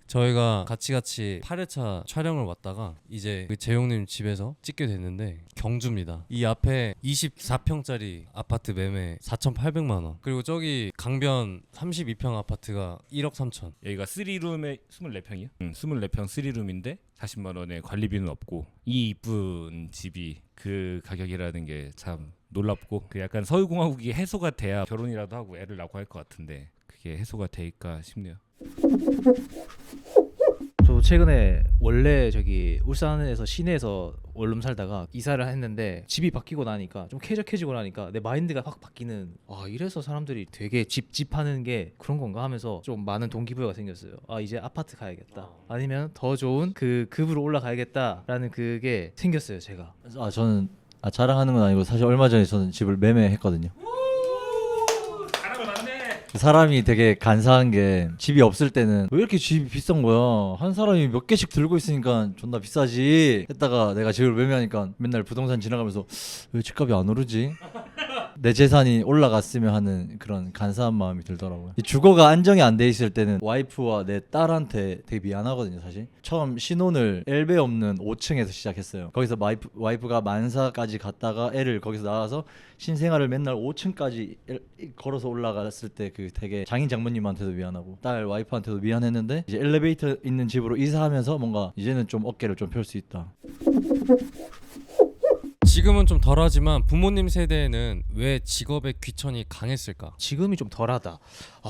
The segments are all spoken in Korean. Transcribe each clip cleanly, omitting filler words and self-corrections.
저희가 같이 8회차 촬영을 왔다가 이제 그 재용님 집에서 찍게 됐는데 경주입니다. 이 앞에 24평짜리 아파트 매매 4,800만 원. 그리고 저기 강변 32평 아파트가 1억 3천. 여기가 3룸에 24평이요? 24평 3룸인데 40만 원에 관리비는 없고 이 이쁜 집이 그 가격이라는 게 참 놀랍고 그 약간 서울공화국이 해소가 돼야 결혼이라도 하고 애를 낳고 할 것 같은데 그게 해소가 될까 싶네요. 저 최근에 원래 저기 울산에서 시내에서 원룸 살다가 이사를 했는데 집이 바뀌고 나니까 좀 쾌적해지고 나니까 내 마인드가 확 바뀌는, 이래서 사람들이 되게 집하는 게 그런 건가 하면서 좀 많은 동기부여가 생겼어요. 이제 아파트 가야겠다, 아니면 더 좋은 그 급으로 올라가야겠다라는 그게 생겼어요 제가. 저는 자랑하는 건 아니고 사실 얼마 전에 저는 집을 매매했거든요. 사람이 되게 간사한 게 집이 없을 때는 왜 이렇게 집이 비싼 거야? 한 사람이 몇 개씩 들고 있으니까 존나 비싸지 했다가 내가 집을 매매하니까 맨날 부동산 지나가면서 왜 집값이 안 오르지? 내 재산이 올라갔으면 하는 그런 간사한 마음이 들더라고요. 이 주거가 안정이 안 돼 있을 때는 와이프와 내 딸한테 되게 미안하거든요. 사실 처음 신혼을 엘베 없는 5층에서 시작했어요. 거기서 와이프가 만사까지 갔다가 애를 거기서 나와서 신생아를 맨날 5층까지 걸어서 올라갔을 때 그 되게 장인 장모님한테도 미안하고 딸 와이프한테도 미안했는데 이제 엘리베이터 있는 집으로 이사하면서 뭔가 이제는 좀 어깨를 좀 펼 수 있다. 지금은 좀 덜하지만 부모님 세대에는 왜 직업의 귀천이 강했을까? 지금이 좀 덜하다.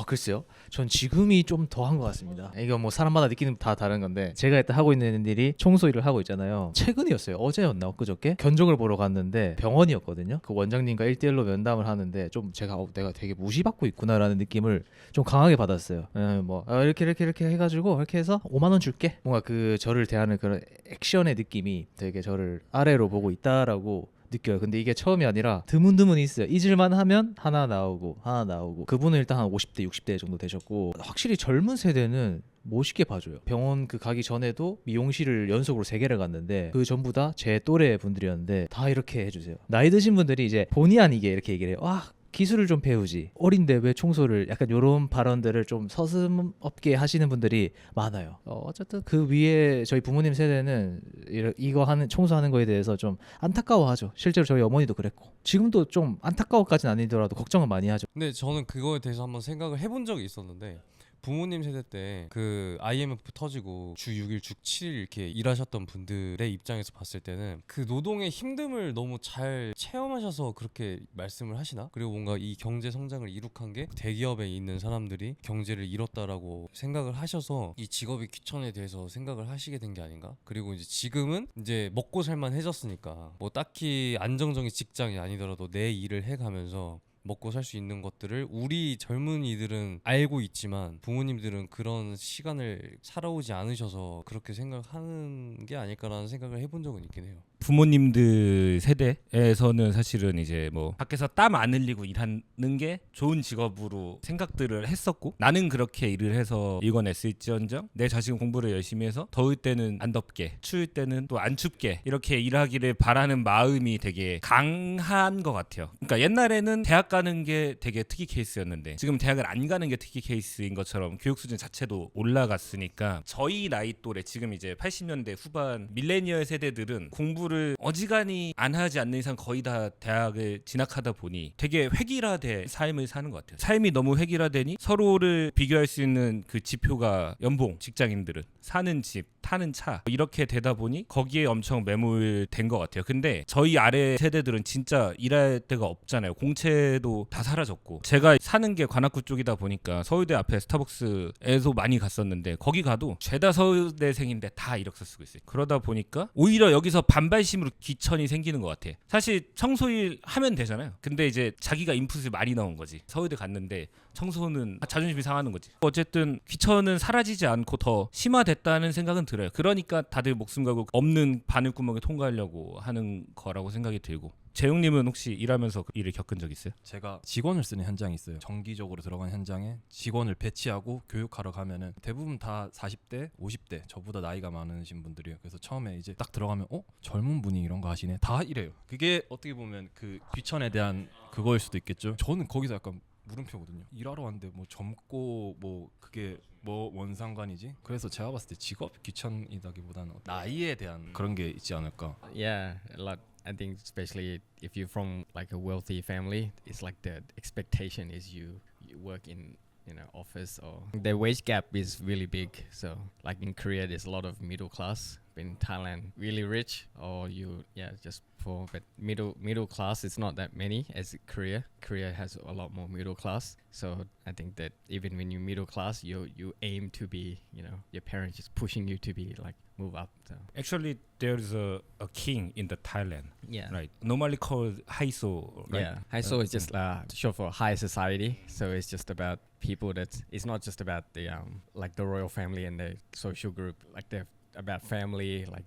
글쎄요. 전 지금이 좀 더한 것 같습니다. 이거 뭐 사람마다 느끼는 다 다른 건데, 제가 일단 하고 있는 일이 청소 일을 하고 있잖아요. 최근이었어요. 어제였나 엊그저께 견적을 보러 갔는데 병원이었거든요. 그 원장님과 1대1로 면담을 하는데 좀 제가 내가 되게 무시받고 있구나라는 느낌을 좀 강하게 받았어요. 이렇게 해가지고 이렇게 해서 5만 원 줄게. 뭔가 그 저를 대하는 그런 액션의 느낌이 되게 저를 아래로 보고 있다라고 느껴요. 근데 이게 처음이 아니라 드문드문 있어요. 잊을만 하면 하나 나오고. 그분은 일단 한 50대 60대 정도 되셨고, 확실히 젊은 세대는 멋있게 봐줘요. 병원 그 가기 전에도 미용실을 연속으로 3개를 갔는데 그 전부 다 제 또래 분들이었는데 다 이렇게 해주세요. 나이 드신 분들이 이제 본의 아니게 이렇게 얘기를 해요. 기술을 좀 배우지, 어린데 왜 청소를, 약간 이런 발언들을 좀 서슴없게 하시는 분들이 많아요. 어쨌든 그 위에 저희 부모님 세대는 이거 하는 청소하는 거에 대해서 좀 안타까워하죠. 실제로 저희 어머니도 그랬고 지금도 좀 안타까워까지는 아니더라도 걱정은 많이 하죠. 근데 저는 그거에 대해서 한번 생각을 해본 적이 있었는데, 부모님 세대 때 그 IMF 터지고 주 6일 주 7일 이렇게 일하셨던 분들의 입장에서 봤을 때는 그 노동의 힘듦을 너무 잘 체험하셔서 그렇게 말씀을 하시나? 그리고 뭔가 이 경제 성장을 이룩한 게 대기업에 있는 사람들이 경제를 잃었다라고 생각을 하셔서 이 직업의 귀천에 대해서 생각을 하시게 된 게 아닌가? 그리고 이제 지금은 이제 먹고 살만해졌으니까 뭐 딱히 안정적인 직장이 아니더라도 내 일을 해가면서 먹고 살 수 있는 것들을 우리 젊은이들은 알고 있지만 부모님들은 그런 시간을 살아오지 않으셔서 그렇게 생각하는 게 아닐까라는 생각을 해본 적은 있긴 해요. 부모님들 세대에서는 사실은 이제 뭐 밖에서 땀 안 흘리고 일하는 게 좋은 직업으로 생각들을 했었고, 나는 그렇게 일을 해서 이겨냈을지언정 내 자식은 공부를 열심히 해서 더울 때는 안 덥게, 추울 때는 또 안 춥게 이렇게 일하기를 바라는 마음이 되게 강한 것 같아요. 그러니까 옛날에는 대학 가는 게 되게 특이 케이스였는데 지금 대학을 안 가는 게 특이 케이스인 것처럼 교육 수준 자체도 올라갔으니까 저희 나이 또래, 지금 이제 80년대 후반 밀레니얼 세대들은 공부를 어지간히 안 하지 않는 이상 거의 다 대학을 진학하다 보니 되게 획일화된 삶을 사는 것 같아요. 삶이 너무 획일화되니 서로를 비교할 수 있는 그 지표가 연봉, 직장인들은 사는 집, 타는 차 이렇게 되다 보니 거기에 엄청 매몰된 것 같아요. 근데 저희 아래 세대들은 진짜 일할 데가 없잖아요. 공채도 다 사라졌고, 제가 사는 게 관악구 쪽이다 보니까 서울대 앞에 스타벅스에서 많이 갔었는데 거기 가도 죄다 서울대생인데 다 이력서 쓰고 있어요. 그러다 보니까 오히려 여기서 반발심으로 귀천이 생기는 것 같아. 사실 청소일 하면 되잖아요. 근데 이제 자기가 인풋을 많이 넣은 거지. 서울대 갔는데 청소는 자존심이 상하는 거지. 어쨌든 귀천은 사라지지 않고 더 심화됐다는 생각은 들어요. 그러니까 다들 목숨 걸고 없는 바늘구멍에 통과하려고 하는 거라고 생각이 들고. 재용님은 혹시 일하면서 그 일을 겪은 적 있어요? 제가 직원을 쓰는 현장이 있어요. 정기적으로 들어간 현장에 직원을 배치하고 교육하러 가면은 대부분 다 40대, 50대, 저보다 나이가 많으신 분들이에요. 그래서 처음에 이제 딱 들어가면 젊은 분이 이런 거 하시네. 다 이래요. 그게 어떻게 보면 그 귀천에 대한 그거일 수도 있겠죠. 저는 거기서 약간 물음표거든요. 일하러 왔는데 뭐 젊고 뭐 그게 뭐 뭔 상관이지? 그래서 제가 봤을 때 직업 귀천이다기보다는 나이에 대한 그런 게 있지 않을까. Yeah, a lot. I think especially if you're from like a wealthy family, it's like the expectation is you work in office, or the wage gap is really big. So like in Korea, there's a lot of middle class. In Thailand, really rich, or just poor. But middle class, it's not that many as Korea. Korea has a lot more middle class. So I think that even when you're middle class, you aim to be, your parents just pushing you to be like move up. So Actually, there's a king in the Thailand, yeah. right? Normally called Haiso, right? Yeah, Haiso is just short for high society. So it's just about people it's not just about the like the royal family and the social group, like they're about family, like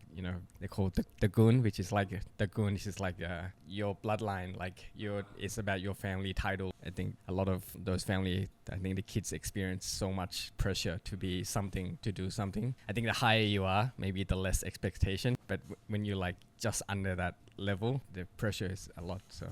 they call it the gun, which is like the gun is just like your bloodline, like it's about your family title. I think a lot of those family, I think the kids experience so much pressure to be something, to do something. I think the higher you are, maybe the less expectation, but when you're like just under that level, the pressure is a lot. So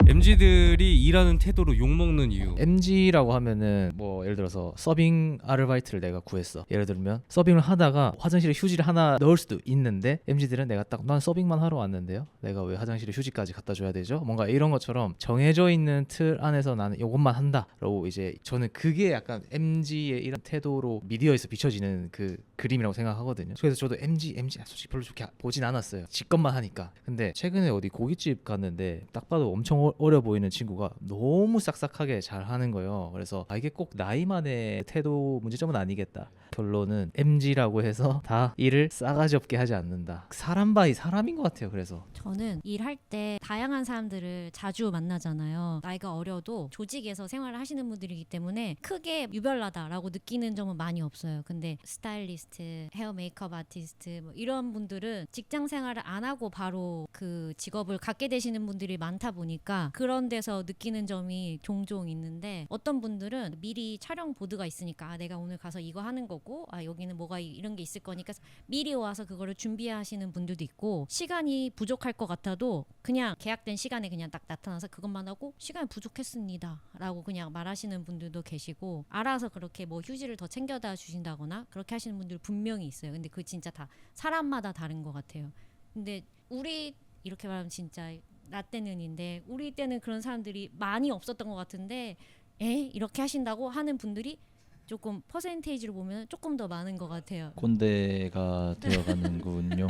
MZ들이 일하는 태도로 욕먹는 이유. MG라고 하면은 뭐 예를 들어서 서빙 아르바이트를 내가 구했어. 예를 들면 서빙을 하다가 화장실에 휴지를 하나 넣을 수도 있는데 MG들은 내가 딱 난 서빙만 하러 왔는데요. 내가 왜 화장실에 휴지까지 갖다 줘야 되죠? 뭔가 이런 것처럼 정해져 있는 틀 안에서 나는 이것만 한다라고 이제 저는 그게 약간 MG의 이런 태도로 미디어에서 비춰지는 그 그림이라고 생각하거든요. 그래서 저도 MG 솔직히 별로 좋게 보진 않았어요. 지 것만 하니까. 근데 최근에 어디 고깃집 갔는데 딱 봐도 엄청 어려 보이는 친구가 너무 싹싹하게 잘 하는 거예요. 그래서 이게 꼭 나이만의 태도 문제점은 아니겠다. 결론은 MG라고 해서 다 일을 싸가지 없게 하지 않는다. 사람 바이 사람인 것 같아요. 그래서 저는 일할 때 다양한 사람들을 자주 만나잖아요. 나이가 어려도 조직에서 생활을 하시는 분들이기 때문에 크게 유별나다라고 느끼는 점은 많이 없어요. 근데 스타일리스트, 헤어 메이크업 아티스트 뭐 이런 분들은 직장 생활을 안 하고 바로 그 직업을 갖게 되시는 분들이 많다 보니까 그런 데서 느끼는 점이 종종 있는데, 어떤 분들은 미리 촬영 보드가 있으니까 내가 오늘 가서 이거 하는 거고 여기는 뭐가 이런 게 있을 거니까 미리 와서 그거를 준비하시는 분들도 있고, 시간이 부족할 것 같아도 그냥 계약된 시간에 그냥 딱 나타나서 그것만 하고 시간이 부족했습니다 라고 그냥 말하시는 분들도 계시고, 알아서 그렇게 뭐 휴지를 더 챙겨다 주신다거나 그렇게 하시는 분들 분명히 있어요. 근데 그 진짜 다 사람마다 다른 것 같아요. 근데 우리 이렇게 말하면 진짜 나 때는인데 우리 때는 그런 사람들이 많이 없었던 것 같은데 이렇게 하신다고 하는 분들이 조금 퍼센테이지로 보면 조금 더 많은 것 같아요. 꼰대가 되어가는군요.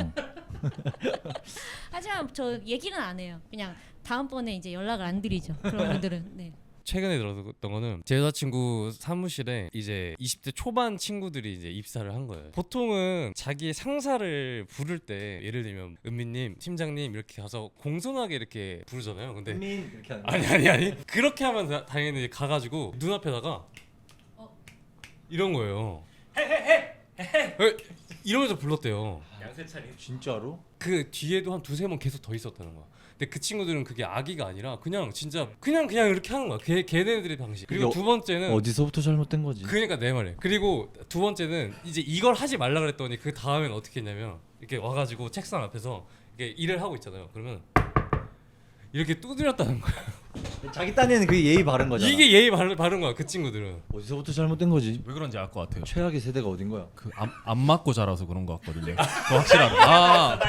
하지만 저 얘기는 안 해요. 그냥 다음번에 이제 연락을 안 드리죠. 그런 분들은. 네. 최근에 들었던 거는 제 여자친구 사무실에 이제 20대 초반 친구들이 이제 입사를 한 거예요. 보통은 자기 상사를 부를 때 예를 들면 은미님, 팀장님 이렇게 가서 공손하게 이렇게 부르잖아요. 근데 이렇게 하는 아니 그렇게 하면 당연히 가가지고 눈앞에다가 이런 거예요. 이러면서 불렀대요. 양세찬이 진짜로? 그 뒤에도 한 두세 번 계속 더 있었다는 거야. 근데 그 친구들은 그게 악의가 아니라 그냥 진짜 그냥 이렇게 하는 거야. 걔네들의 방식. 그리고 이게 두 번째는 어디서부터 잘못된 거지? 그러니까 내 말이에요. 그리고 두 번째는 이제 이걸 하지 말라 그랬더니 그 다음엔 어떻게 했냐면 이렇게 와가지고 책상 앞에서 이렇게 일을 하고 있잖아요. 그러면 이렇게 두드렸다는 거야. 자기 딴에는 그게 예의 바른 거잖아. 이게 예의 바른 거야. 그 친구들은. 어디서부터 잘못된 거지? 왜 그런지 알 것 같아요. 최악의 세대가 어딘 거야? 그 안 맞고 자라서 그런 것 같거든요. 그 확실한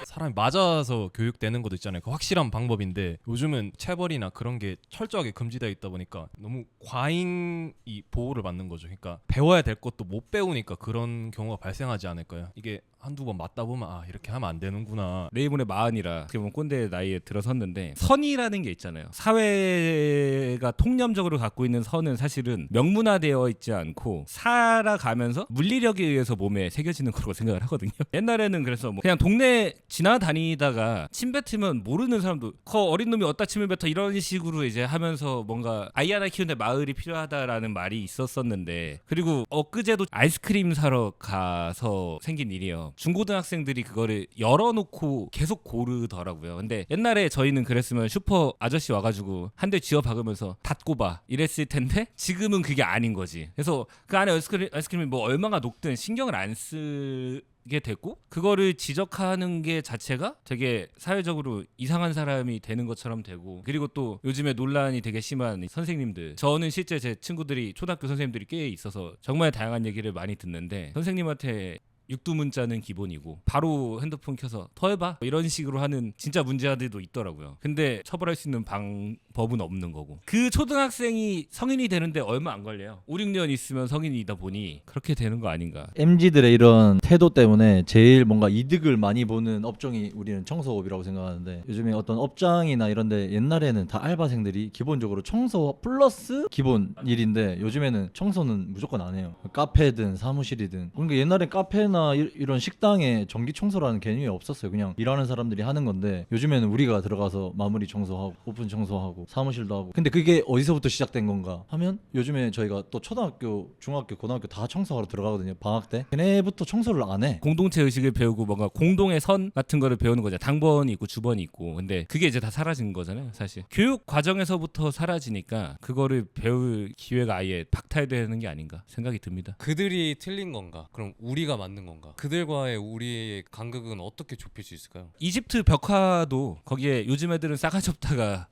사람이 맞아서 교육되는 것도 있잖아요. 그 확실한 방법인데 요즘은 체벌이나 그런 게 철저하게 금지되어 있다 보니까 너무 과잉 이 보호를 받는 거죠. 그러니까 배워야 될 것도 못 배우니까 그런 경우가 발생하지 않을까요? 이게 한두 번 맞다 보면 이렇게 하면 안 되는구나. 레이븐의 마흔이라 어떻게 보면 꼰대 나이에 들어섰는데, 선이라는 게 있잖아요. 사회가 통념적으로 갖고 있는 선은 사실은 명문화되어 있지 않고 살아가면서 물리력에 의해서 몸에 새겨지는 거라고 생각을 하거든요. 옛날에는 그래서 뭐 그냥 동네 지나다니다가 침 뱉으면 모르는 사람도 어린 놈이 어디다 침을 뱉어 이런 식으로 이제 하면서 뭔가 아이 하나 키우는데 마을이 필요하다라는 말이 있었었는데, 그리고 엊그제도 아이스크림 사러 가서 생긴 일이에요. 중고등학생들이 그거를 열어놓고 계속 고르더라고요. 근데 옛날에 저희는 그랬으면 슈퍼 아저씨 와가지고 한 대 쥐어 박으면서 닫고 봐 이랬을 텐데 지금은 그게 아닌 거지. 그래서 그 안에 아이스크림이 뭐 얼마나 녹든 신경을 안 쓰게 됐고 그거를 지적하는 게 자체가 되게 사회적으로 이상한 사람이 되는 것처럼 되고 그리고 또 요즘에 논란이 되게 심한 선생님들 저는 실제 제 친구들이 초등학교 선생님들이 꽤 있어서 정말 다양한 얘기를 많이 듣는데 선생님한테 육두문자는 기본이고 바로 핸드폰 켜서 더해봐 이런 식으로 하는 진짜 문제아들도 있더라고요. 근데 처벌할 수 있는 방법은 없는 거고 그 초등학생이 성인이 되는데 얼마 안 걸려요. 5, 6년 있으면 성인이다 보니 그렇게 되는 거 아닌가. MZ들의 이런 태도 때문에 제일 뭔가 이득을 많이 보는 업종이 우리는 청소업이라고 생각하는데 요즘에 어떤 업장이나 이런데 옛날에는 다 알바생들이 기본적으로 청소 플러스 기본 일인데 요즘에는 청소는 무조건 안 해요. 카페든 사무실이든. 그러니까 옛날엔 카페나 이런 식당에 전기 청소라는 개념이 없었어요. 그냥 일하는 사람들이 하는 건데 요즘에는 우리가 들어가서 마무리 청소하고 오픈 청소하고 사무실도 하고. 근데 그게 어디서부터 시작된 건가 하면 요즘에 저희가 또 초등학교, 중학교, 고등학교 다 청소하러 들어가거든요. 방학 때. 걔네부터 청소를 안 해. 공동체 의식을 배우고 뭔가 공동의 선 같은 거를 배우는 거죠. 당번이 있고 주번이 있고. 근데 그게 이제 다 사라진 거잖아요. 사실 교육 과정에서부터 사라지니까 그거를 배울 기회가 아예 박탈되는 게 아닌가 생각이 듭니다. 그들이 틀린 건가? 그럼 우리가 맞는 건가? 그들과의 우리의 간극은 어떻게 좁힐 수 있을까요? 이집트 벽화도 거기에 요즘 애들은 싸가지 없다가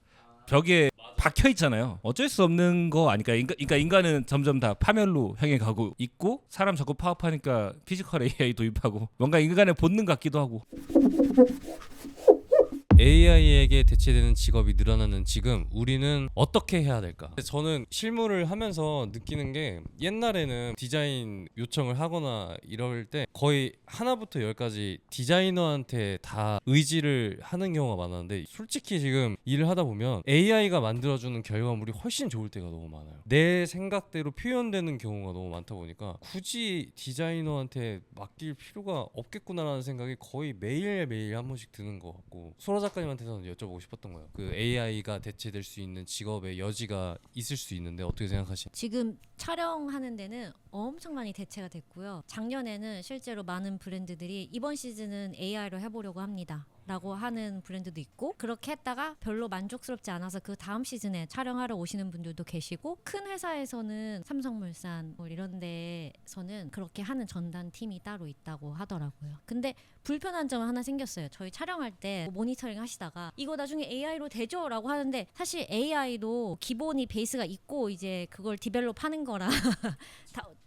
벽에 박혀 있잖아요. 어쩔 수 없는 거 아닐까? 그러니까 인간은 점점 다 파멸로 향해 가고 있고 사람 자꾸 파업하니까 피지컬 AI 도입하고 뭔가 인간의 본능 같기도 하고. AI에게 대체되는 직업이 늘어나는 지금 우리는 어떻게 해야 될까? 저는 실무를 하면서 느끼는 게 옛날에는 디자인 요청을 하거나 이럴 때 거의 하나부터 열까지 디자이너한테 다 의지를 하는 경우가 많았는데 솔직히 지금 일을 하다 보면 AI가 만들어주는 결과물이 훨씬 좋을 때가 너무 많아요. 내 생각대로 표현되는 경우가 너무 많다 보니까 굳이 디자이너한테 맡길 필요가 없겠구나라는 생각이 거의 매일매일 한 번씩 드는 것 같고 소라 작가님한테서는 여쭤보고 싶었던 거예요. 그 AI가 대체될 수 있는 직업의 여지가 있을 수 있는데 어떻게 생각하시나요? 지금 촬영하는 데는 엄청 많이 대체가 됐고요. 작년에는 실제로 많은 브랜드들이 이번 시즌은 AI로 해보려고 합니다 라고 하는 브랜드도 있고 그렇게 했다가 별로 만족스럽지 않아서 그 다음 시즌에 촬영하러 오시는 분들도 계시고 큰 회사에서는 삼성물산 뭐 이런 데서는 그렇게 하는 전담 팀이 따로 있다고 하더라고요. 근데 불편한 점은 하나 생겼어요. 저희 촬영할 때 모니터링 하시다가 이거 나중에 AI로 되죠? 라고 하는데 사실 AI도 기본이 베이스가 있고 이제 그걸 디벨롭 하는 거라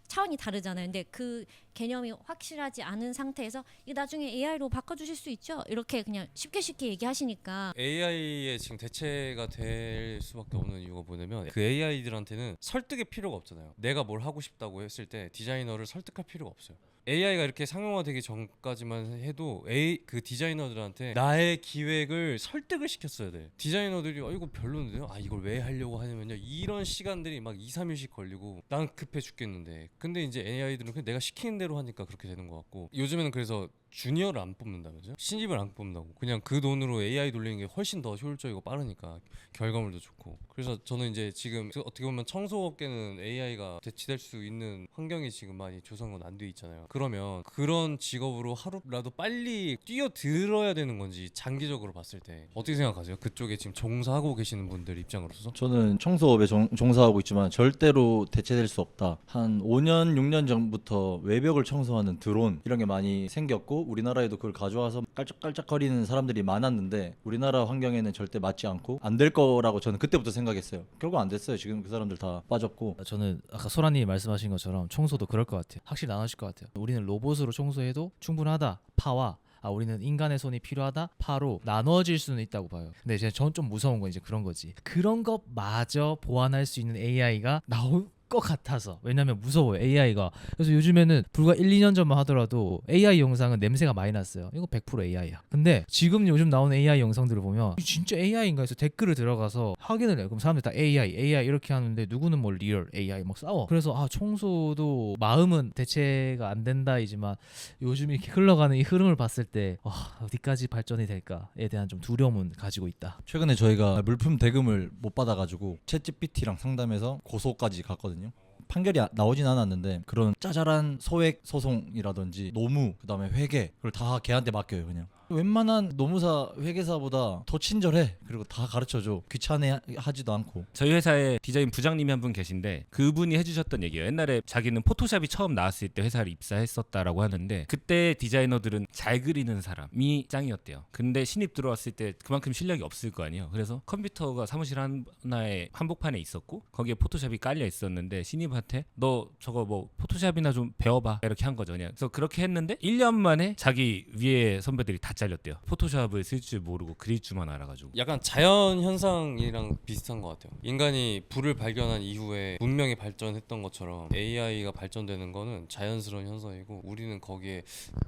차원이 다르잖아요. 근데 그 개념이 확실하지 않은 상태에서 이거 나중에 AI로 바꿔주실 수 있죠? 이렇게 그냥 쉽게 얘기하시니까 AI에 지금 대체가 될 수밖에 없는 이유가 뭐냐면 그 AI들한테는 설득의 필요가 없잖아요. 내가 뭘 하고 싶다고 했을 때 디자이너를 설득할 필요가 없어요. AI가 이렇게 상용화되기 전까지만 해도 그 디자이너들한테 나의 기획을 설득을 시켰어야 돼. 디자이너들이 이거 별로인데요? 이걸 왜 하려고 하냐면요 이런 시간들이 막 2, 3일씩 걸리고 난 급해 죽겠는데 근데 이제 AI들은 그냥 내가 시키는 대로 하니까 그렇게 되는 것 같고 요즘에는 그래서 주니어를 안 뽑는다면서요? 신입을 안 뽑는다고 그냥 그 돈으로 AI 돌리는 게 훨씬 더 효율적이고 빠르니까 결과물도 좋고 그래서 저는 이제 지금 어떻게 보면 청소업계는 AI가 대체될 수 있는 환경이 지금 많이 조성은 안 돼 있잖아요. 그러면 그런 직업으로 하루라도 빨리 뛰어들어야 되는 건지 장기적으로 봤을 때 어떻게 생각하세요? 그쪽에 지금 종사하고 계시는 분들 입장으로서 저는 청소업에 종사하고 있지만 절대로 대체될 수 없다. 한 5년, 6년 전부터 외벽을 청소하는 드론 이런 게 많이 생겼고 우리나라에도 그걸 가져와서 깔짝깔짝거리는 사람들이 많았는데 우리나라 환경에는 절대 맞지 않고 안 될 거라고 저는 그때부터 생각했어요. 결국 안 됐어요. 지금 그 사람들 다 빠졌고. 저는 아까 소라님이 말씀하신 것처럼 청소도 그럴 것 같아요. 확실히 나눠질 것 같아요. 우리는 로봇으로 청소해도 충분하다. 파와 우리는 인간의 손이 필요하다. 파로 나눠질 수는 있다고 봐요. 근데 이제 저는 좀 무서운 건 이제 그런 거지. 그런 것마저 보완할 수 있는 AI가 나올 것 같아서. 왜냐면 무서워요 AI가. 그래서 요즘에는 불과 1, 2년 전만 하더라도 AI 영상은 냄새가 많이 났어요. 이거 100% AI야. 근데 지금 요즘 나오는 AI 영상들을 보면 진짜 AI인가 해서 댓글을 들어가서 확인을 해요. 그럼 사람들이 다 AI 이렇게 하는데 누구는 뭐 리얼 AI 막 싸워. 그래서 청소도 마음은 대체가 안 된다이지만 요즘 이렇게 흘러가는 이 흐름을 봤을 때 어디까지 발전이 될까에 대한 좀 두려움은 가지고 있다. 최근에 저희가 물품 대금을 못 받아가지고 챗GPT랑 상담해서 고소까지 갔거든요. 판결이 나오진 않았는데 그런 짜잘한 소액 소송이라든지 노무 그다음에 회계 그걸 다 걔한테 맡겨요. 그냥 웬만한 노무사 회계사보다 더 친절해. 그리고 다 가르쳐줘. 귀찮아 하지도 않고. 저희 회사에 디자인 부장님이 한 분 계신데 그분이 해주셨던 얘기예요. 옛날에 자기는 포토샵이 처음 나왔을 때 회사를 입사했었다라고 하는데 그때 디자이너들은 잘 그리는 사람이 짱이었대요. 근데 신입 들어왔을 때 그만큼 실력이 없을 거 아니에요. 그래서 컴퓨터가 사무실 하나에 한복판에 있었고 거기에 포토샵이 깔려 있었는데 신입한테 너 저거 뭐 포토샵이나 좀 배워봐 이렇게 한 거죠. 그냥. 그래서 그렇게 했는데 1년 만에 자기 위에 선배들이 다 잘렸대요. 포토샵을 쓸 줄 모르고 그릴 줄만 알아가지고. 약간 자연 현상이랑 비슷한 것 같아요. 인간이 불을 발견한 이후에 문명이 발전했던 것처럼 AI가 발전되는 거는 자연스러운 현상이고 우리는 거기에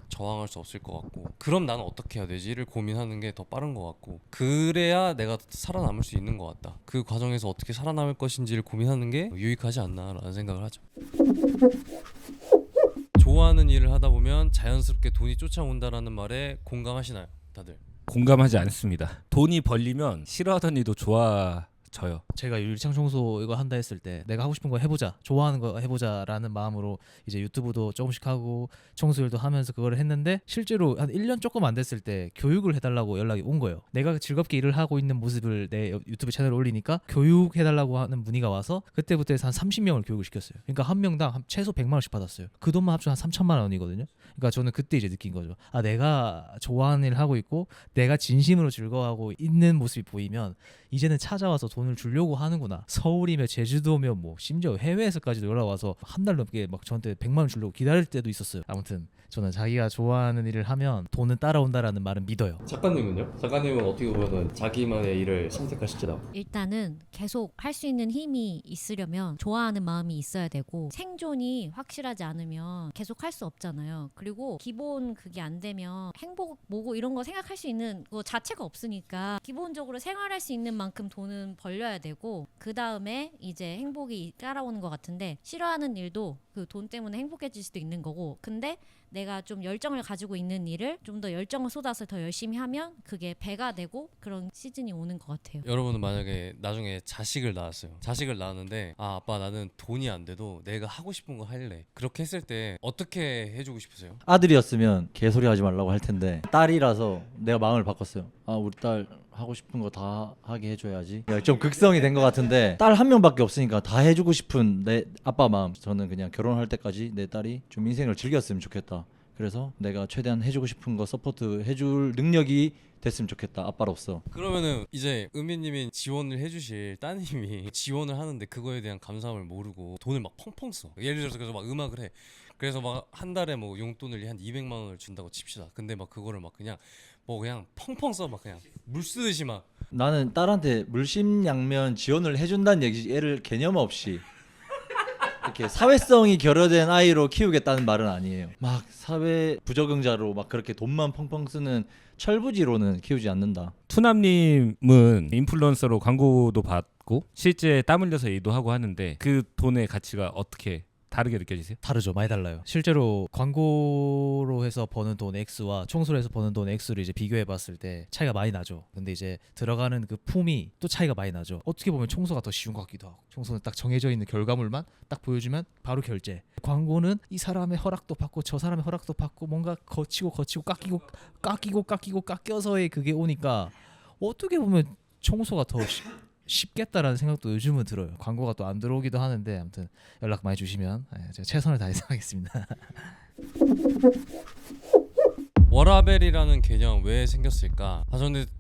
저항할 수 없을 것 같고 그럼 나는 어떻게 해야 되지를 고민하는 게 더 빠른 것 같고 그래야 내가 살아남을 수 있는 것 같다. 그 과정에서 어떻게 살아남을 것인지를 고민하는 게 유익하지 않나라는 생각을 하죠. 좋아하는 일을 하다 보면 자연스럽게 돈이 쫓아온다라는 말에 공감하시나요? 다들? 공감하지 않습니다. 돈이 벌리면 싫어하던 일도 좋아져요. 제가 유리창 청소 이거 한다 했을 때 내가 하고 싶은 거 해보자, 좋아하는 거 해보자라는 마음으로 이제 유튜브도 조금씩 하고 청소일도 하면서 그걸 했는데 실제로 한 1년 조금 안 됐을 때 교육을 해달라고 연락이 온 거예요. 내가 즐겁게 일을 하고 있는 모습을 내 유튜브 채널에 올리니까 교육해달라고 하는 문의가 와서 그때부터 해서 한 30명을 교육을 시켰어요. 그러니까 한 명당 최소 100만 원씩 받았어요. 그 돈만 합치면 한 3천만 원이거든요. 그러니까 저는 그때 이제 느낀 거죠. 아, 내가 좋아하는 일을 하고 있고 내가 진심으로 즐거워하고 있는 모습이 보이면 이제는 찾아와서 돈을 주려고 하는구나. 서울이며 제주도며 뭐 심지어 해외에서까지도 연락 와서 한 달 넘게 막 저한테 100만 원 주려고 기다릴 때도 있었어요. 아무튼 저는 자기가 좋아하는 일을 하면 돈은 따라온다라는 말은 믿어요. 작가님은요? 작가님은 어떻게 보면 자기만의 일을 선택하실지다. 일단은 계속 할 수 있는 힘이 있으려면 좋아하는 마음이 있어야 되고 생존이 확실하지 않으면 계속 할 수 없잖아요. 그리고 기본 그게 안 되면 행복 뭐고 이런 거 생각할 수 있는 거 자체가 없으니까 기본적으로 생활할 수 있는 만큼 돈은 벌려야 되고 그 다음에 이제 행복이 따라오는 것 같은데 싫어하는 일도 그 돈 때문에 행복해질 수도 있는 거고 근데 내가 좀 열정을 가지고 있는 일을 좀 더 열정을 쏟아서 더 열심히 하면 그게 배가 되고 그런 시즌이 오는 것 같아요. 여러분은 만약에 나중에 자식을 낳았어요. 자식을 낳았는데 아 아빠 나는 돈이 안 돼도 내가 하고 싶은 거 할래. 그렇게 했을 때 어떻게 해주고 싶으세요? 아들이었으면 개소리 하지 말라고 할 텐데 딸이라서 내가 마음을 바꿨어요. 아, 우리 딸 하고 싶은 거 다 하게 해줘야지. 좀 극성이 된 것 같은데 딸 한 명밖에 없으니까 다 해주고 싶은 내 아빠 마음. 저는 그냥 결혼할 때까지 내 딸이 좀 인생을 즐겼으면 좋겠다. 그래서 내가 최대한 해주고 싶은 거 서포트 해줄 능력이 됐으면 좋겠다. 아빠로서. 그러면은 이제 은미님이 지원을 해주실 따님이 지원을 하는데 그거에 대한 감사함을 모르고 돈을 막 펑펑 써. 예를 들어서 그래서 막 음악을 해. 그래서 막 한 달에 뭐 용돈을 한 200만 원을 준다고 칩시다. 근데 막 그거를 막 그냥 뭐 그냥 펑펑 써. 막 그냥 물 쓰듯이 막. 나는 딸한테 물심양면 지원을 해준다는 얘기 애를 개념 없이 이렇게 사회성이 결여된 아이로 키우겠다는 말은 아니에요. 막 사회 부적응자로 막 그렇게 돈만 펑펑 쓰는 철부지로는 키우지 않는다. 투남님은 인플루언서로 광고도 받고 실제 땀 흘려서 일도 하고 하는데 그 돈의 가치가 어떻게 다르게 느껴지세요? 다르죠. 많이 달라요. 실제로 광고로 해서 버는 돈 X와 청소를 해서 버는 돈 X를 이제 비교해 봤을 때 차이가 많이 나죠. 근데 이제 들어가는 그 품이 또 차이가 많이 나죠. 어떻게 보면 청소가 더 쉬운 것 같기도 하고 청소는 딱 정해져 있는 결과물만 딱 보여주면 바로 결제. 광고는 이 사람의 허락도 받고 저 사람의 허락도 받고 뭔가 거치고 깎여서의 그게 오니까 어떻게 보면 청소가 더 쉽겠다라는 생각도 요즘은 들어요. 광고가 또 안 들어오기도 하는데 아무튼 연락 많이 주시면 제가 최선을 다해서 하겠습니다. 워라벨이라는 개념 왜 생겼을까?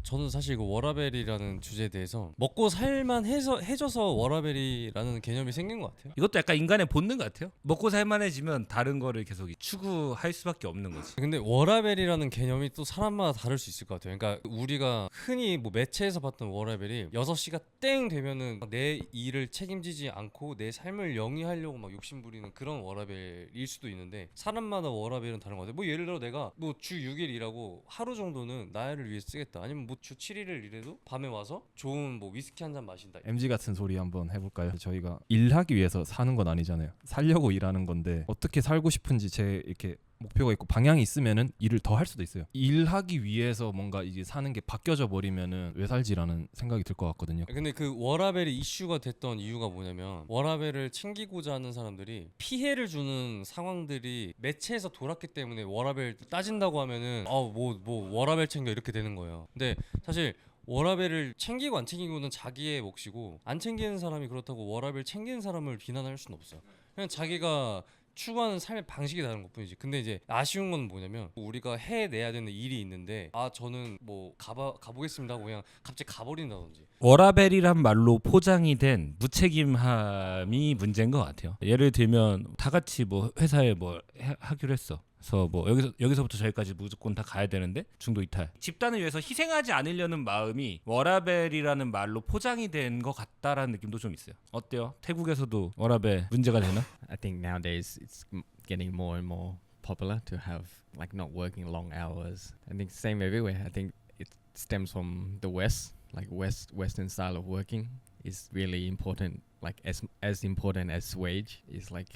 저는 사실 그 워라벨이라는 주제에 대해서 먹고 살만 해줘서 워라벨이라는 개념이 생긴 것 같아요. 이것도 약간 인간의 본능 같아요. 먹고 살만해지면 다른 거를 계속 추구할 수밖에 없는 거지. 근데 워라벨이라는 개념이 또 사람마다 다를 수 있을 것 같아요. 그러니까 우리가 흔히 뭐 매체에서 봤던 워라벨이 6시가 땡 되면은 내 일을 책임지지 않고 내 삶을 영위하려고 막 욕심부리는 그런 워라벨일 수도 있는데 사람마다 워라벨은 다른 것 같아요. 뭐 예를 들어 내가 뭐 주 6일 일하고 하루 정도는 나를 위해 쓰겠다. 아니면 뭐 주 7일을 일해도 밤에 와서 좋은 뭐 위스키 한 잔 마신다. MG 같은 소리 한번 해볼까요? 저희가 일하기 위해서 사는 건 아니잖아요. 살려고 일하는 건데 어떻게 살고 싶은지 제 이렇게 목표가 있고 방향이 있으면은 일을 더 할 수도 있어요. 일하기 위해서 뭔가 이제 사는 게 바뀌어져 버리면은 왜 살지라는 생각이 들 것 같거든요. 근데 그 워라벨이 이슈가 됐던 이유가 뭐냐면 워라벨을 챙기고자 하는 사람들이 피해를 주는 상황들이 매체에서 돌았기 때문에 워라벨 따진다고 하면은 뭐 워라벨 챙겨 이렇게 되는 거예요. 근데 사실 워라벨을 챙기고 안 챙기고는 자기의 몫이고 안 챙기는 사람이 그렇다고 워라벨 챙기는 사람을 비난할 수는 없어요. 그냥 자기가 추구하는 삶의 방식이 다른 것뿐이지. 근데 이제 아쉬운 건 뭐냐면 우리가 해내야 되는 일이 있는데 저는 뭐 가보겠습니다 하고 그냥 갑자기 가버린다든지. 워라벨이란 말로 포장이 된 무책임함이 문제인 것 같아요. 예를 들면 다 같이 뭐 회사에 뭐 하기로 했어. 그래서 뭐 여기서부터 저기까지 무조건 다 가야 되는데 중도 이탈. 집단을 위해서 희생하지 않으려는 마음이 워라벨이라는 말로 포장이 된 것 같다라는 느낌도 좀 있어요. 어때요? 태국에서도 워라벨 문제가 되나? I think nowadays it's getting more and more popular to have like not working long hours. I think same everywhere. I think it stems from the West, like Western style of working is really important. Like as important as wage is like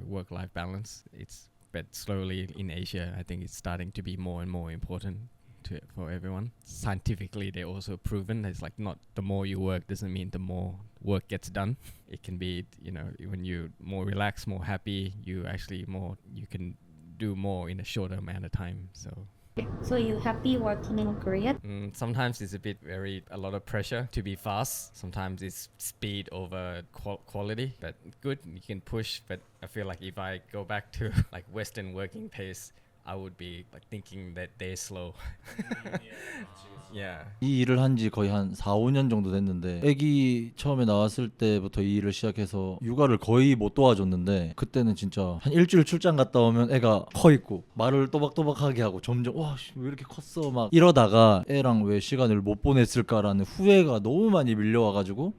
work-life balance. But slowly in Asia, I think it's starting to be more and more important for everyone. Scientifically, they're also proven it's like not the more you work doesn't mean the more work gets done. It can be, when you're more relaxed, more happy, you can do more in a shorter amount of time. So you happy working in Korea? Sometimes it's a lot of pressure to be fast. Sometimes it's speed over quality, but good, you can push. But I feel like if I go back to like Western working pace, I would be like thinking that they're slow. Yeah. 이 일을 한 지 거의 한 4, 5년 정도 됐는데 애기 처음에 나왔을 때부터 이 일을 시작해서 육아를 거의 못 도와줬는데 그때는 진짜 한 일주일 출장 갔다 오면 애가 커 있고 말을 또박또박하게 하고 점점 왜 이렇게 컸어 막 이러다가 애랑 왜 시간을 못 보냈을까라는 후회가 너무 많이 밀려와가지고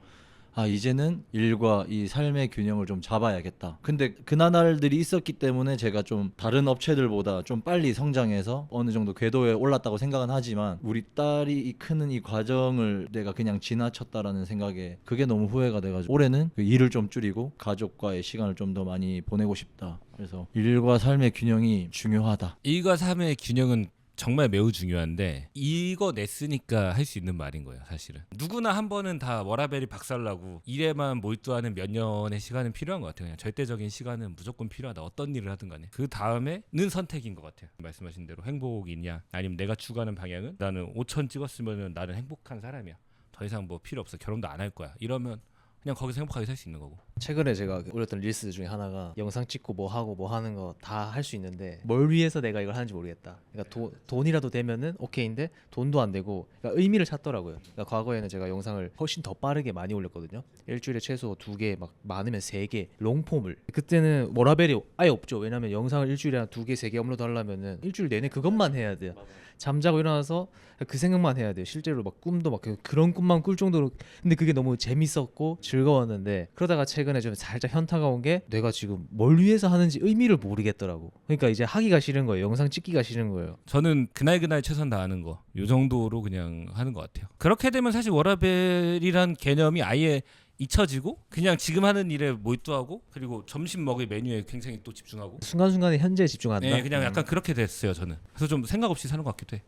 이제는 일과 이 삶의 균형을 좀 잡아야겠다. 근데 그 나날들이 있었기 때문에 제가 좀 다른 업체들보다 좀 빨리 성장해서 어느 정도 궤도에 올랐다고 생각은 하지만 우리 딸이 크는 이 과정을 내가 그냥 지나쳤다라는 생각에 그게 너무 후회가 돼가지고 올해는 그 일을 좀 줄이고 가족과의 시간을 좀 더 많이 보내고 싶다. 그래서 일과 삶의 균형이 중요하다. 일과 삶의 균형은 정말 매우 중요한데 이거 냈으니까 할 수 있는 말인 거예요. 사실은 누구나 한 번은 다 워라벨이 박살나고 일에만 몰두하는 몇 년의 시간은 필요한 것 같아요. 그냥 절대적인 시간은 무조건 필요하다. 어떤 일을 하든 간에 그 다음에는 선택인 것 같아요. 말씀하신 대로 행복이냐 아니면 내가 추구하는 방향은 나는 5천 찍었으면 나는 행복한 사람이야. 더 이상 뭐 필요 없어. 결혼도 안 할 거야. 이러면 그냥 거기서 행복하게 살 수 있는 거고. 최근에 제가 올렸던 릴스 중에 하나가 영상 찍고 뭐 하고 뭐 하는 거 다 할 수 있는데 뭘 위해서 내가 이걸 하는지 모르겠다. 그러니까 돈이라도 되면은 오케이인데 돈도 안 되고 그러니까 의미를 찾더라고요. 그러니까 과거에는 제가 영상을 훨씬 더 빠르게 많이 올렸거든요. 일주일에 최소 2개 막 많으면 3개 롱폼을. 그때는 워라벨이 아예 없죠. 왜냐면 영상을 일주일에 한 2개 3개 업로드 하려면은 일주일 내내 그것만 해야 돼요. 잠자고 일어나서 그 생각만 해야 돼요. 실제로 막 꿈도 막 그런 꿈만 꿀 정도로. 근데 그게 너무 재밌었고 즐거웠는데 그러다가 최근에 좀 살짝 현타가 온 게 내가 지금 뭘 위해서 하는지 의미를 모르겠더라고. 그러니까 이제 하기가 싫은 거예요. 영상 찍기가 싫은 거예요. 저는 그날 최선 다하는 거 요 정도로 그냥 하는 것 같아요. 그렇게 되면 사실 워라벨이란 개념이 아예 잊혀지고 그냥 지금 하는 일에 몰두하고 그리고 점심 먹을 메뉴에 굉장히 또 집중하고 순간순간에 현재에 집중한다. 네, 그냥 약간 그렇게 됐어요. 저는. 그래서 좀 생각 없이 사는 것 같기도 해.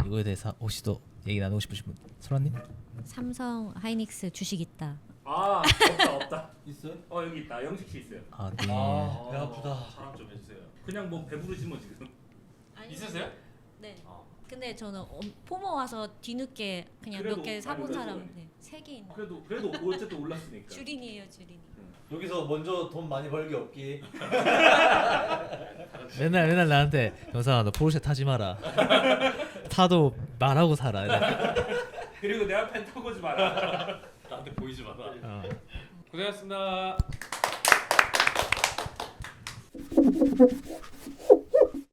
이거에 대해서 혹시 또 얘기 나누고 싶으신 분? 설아님? 삼성 하이닉스 주식 있다. 없다. 있어요? 여기 있다. 영식씨 있어요. 네. 배 아프다. 자랑 좀 해주세요. 그냥 뭐 배부르지 뭐 지금. 있으세요? 네. 근데 저는 포모 와서 뒤늦게 그냥 그래도 몇 개 사본 아니, 사람 세개 있는. 그래도 어쨌든 올랐으니까. 주린이에요, 주린이. 여기서 먼저 돈 많이 벌기 없기. 맨날 나한테 영상아 너 포르쉐 타지 마라. 타도 말하고 살아. 그리고 내 앞엔 타고지 마라. 나한테 보이지 마라. 고생하셨습니다.